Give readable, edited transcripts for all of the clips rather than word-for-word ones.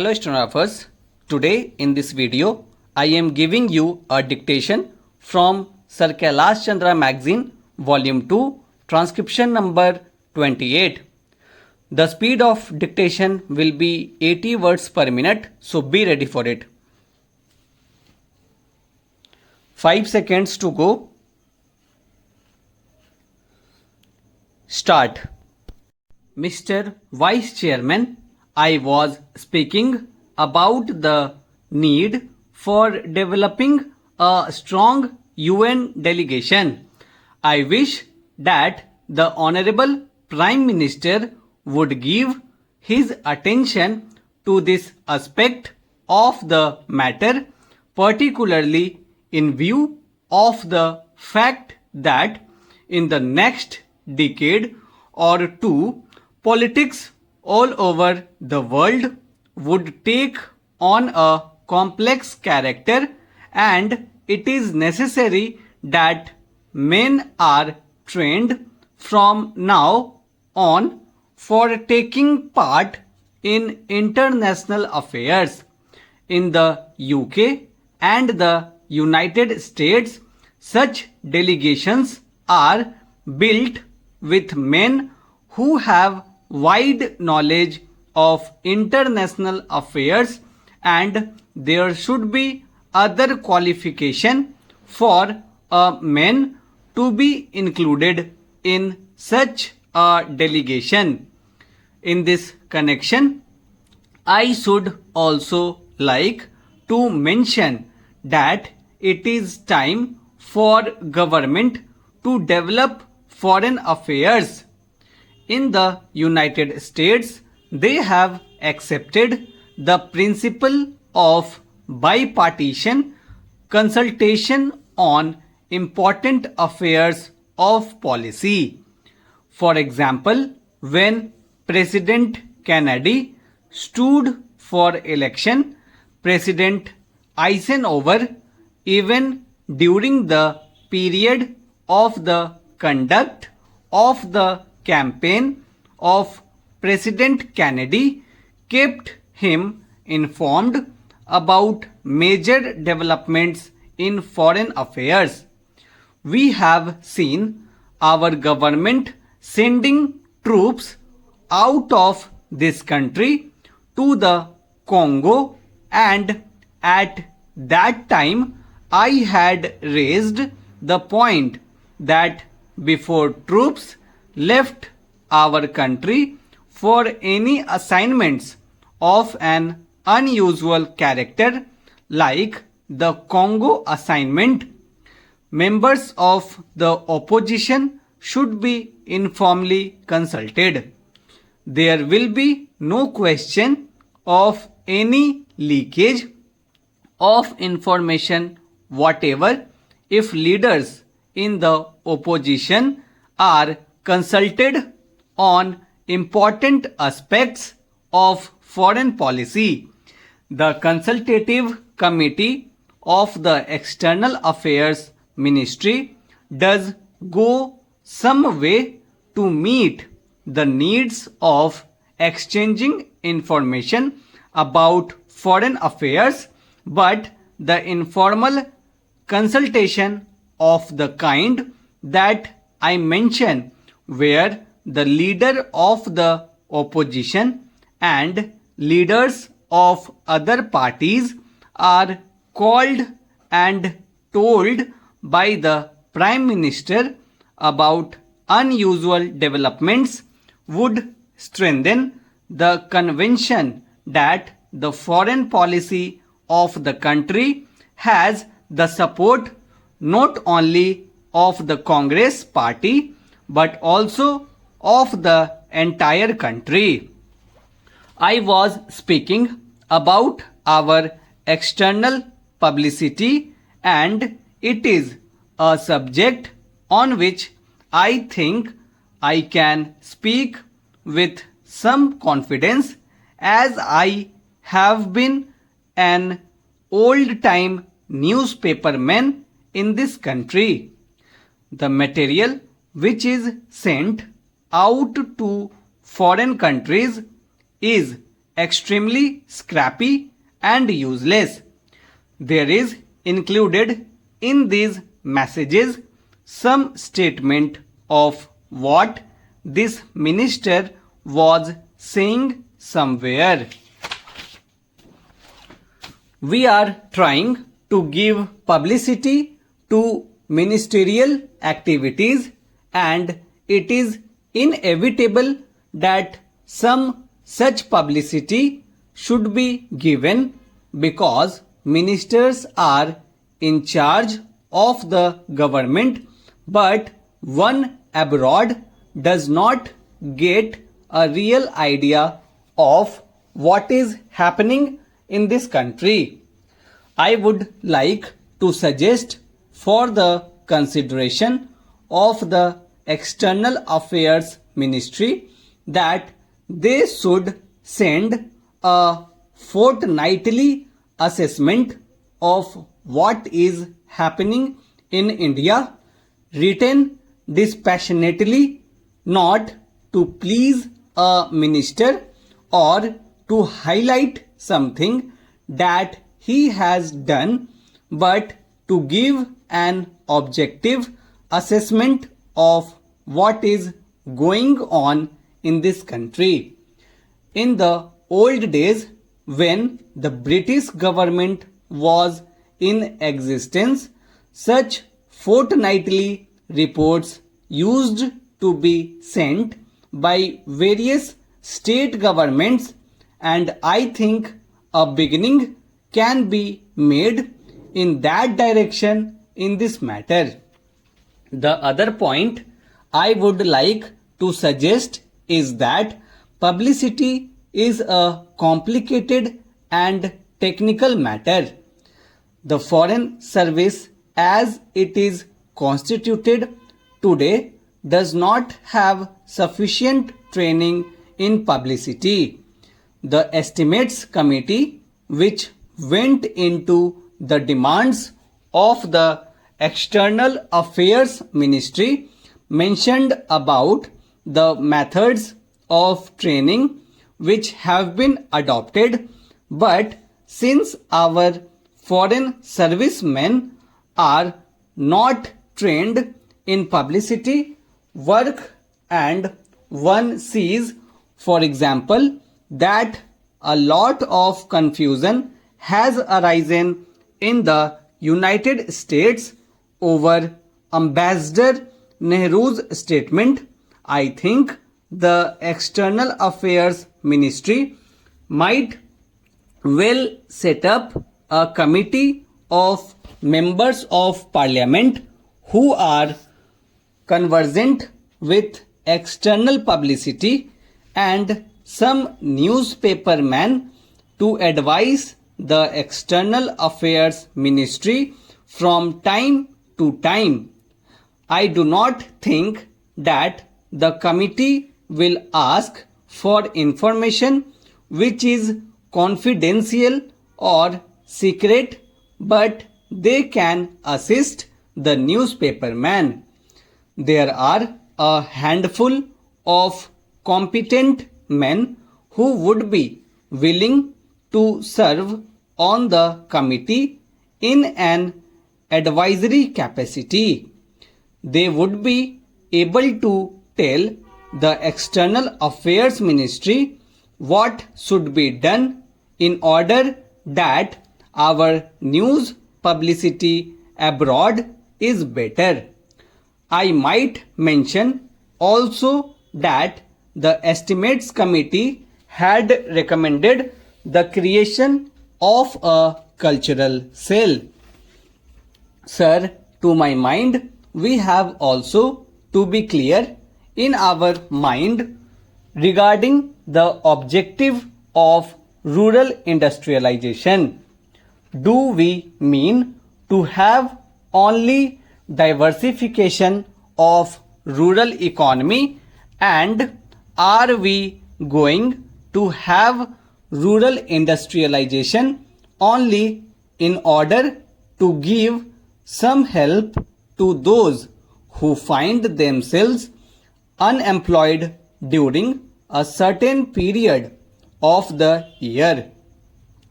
Hello Stenographers, today in this video I am giving you a dictation from Sir Kailash Chandra Magzine Volume 2 Transcription number 28. The speed of dictation will be 80 words per minute, so be ready for it. 5 seconds to go. Start. Mr. Vice Chairman, I was speaking about the need for developing a strong UN delegation. I wish that the Honorable Prime Minister would give his attention to this aspect of the matter, particularly in view of the fact that in the next decade or two, politics all over the world would take on a complex character, and it is necessary that men are trained from now on for taking part in international affairs. In the UK and the United States, such delegations are built with men who have wide knowledge of international affairs, and there should be other qualification for a man to be included in such a delegation. In this connection, I should also like to mention that it is time for government to develop foreign affairs. In the United States, they have accepted the principle of bipartisan consultation on important affairs of policy. For example, when President Kennedy stood for election, President Eisenhower, even during the period of the conduct of the campaign of President Kennedy, kept him informed about major developments in foreign affairs. We have seen our government sending troops out of this country to the Congo, and at that time I had raised the point that before troops left our country for any assignments of an unusual character like the Congo assignment, members of the opposition should be informally consulted. There will be no question of any leakage of information whatever if leaders in the opposition are consulted on important aspects of foreign policy. The consultative committee of the External Affairs Ministry does go some way to meet the needs of exchanging information about foreign affairs, but the informal consultation of the kind that I mention, where the leader of the opposition and leaders of other parties are called and told by the Prime Minister about unusual developments, would strengthen the conviction that the foreign policy of the country has the support not only of the Congress party but also of the entire country. I was speaking about our external publicity, and it is a subject on which I think I can speak with some confidence, as I have been an old-time newspaperman in this country. The material which is sent out to foreign countries is extremely scrappy and useless. There is included in these messages some statement of what this minister was saying somewhere. We are trying to give publicity to ministerial activities, and it is inevitable that some such publicity should be given because ministers are in charge of the government, but one abroad does not get a real idea of what is happening in this country. I would like to suggest for the consideration of the External Affairs Ministry that they should send a fortnightly assessment of what is happening in India, written dispassionately, not to please a minister or to highlight something that he has done, but to give an objective assessment of what is going on in this country. In the old days, when the British government was in existence, such fortnightly reports used to be sent by various state governments, and I think a beginning can be made in that direction in this matter. The other point I would like to suggest is that publicity is a complicated and technical matter. The Foreign Service as it is constituted today does not have sufficient training in publicity. The Estimates Committee, which went into the demands of the External Affairs Ministry, mentioned about the methods of training which have been adopted, but since our foreign servicemen are not trained in publicity work, and one sees, for example, that a lot of confusion has arisen in the United States over Ambassador Nehru's statement, I think the External Affairs Ministry might well set up a committee of members of parliament who are conversant with external publicity and some newspaperman to advise the External Affairs Ministry from time to time. I do not think that the committee will ask for information which is confidential or secret, but they can assist the newspaperman. There are a handful of competent men who would be willing to serve on the committee in an advisory capacity. They would be able to tell the External Affairs Ministry what should be done in order that our news publicity abroad is better. I might mention also that the Estimates Committee had recommended the creation of a cultural cell. Sir, to my mind, we have also to be clear in our mind regarding the objective of rural industrialization. Do we mean to have only diversification of rural economy, and are we going to have rural industrialization only in order to give some help to those who find themselves unemployed during a certain period, of the year?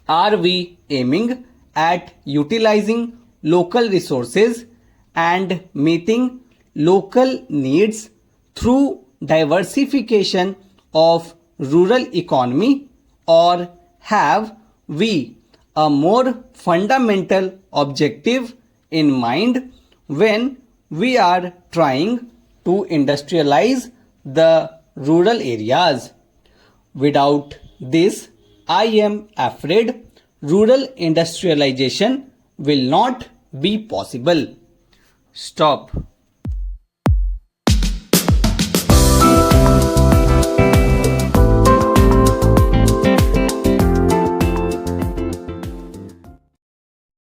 Are we aiming at utilizing local resources and meeting local needs through diversification of rural economy, or have we a more fundamental objective in mind when we are trying to industrialize the rural areas? Without this, I am afraid rural industrialization will not be possible. Stop.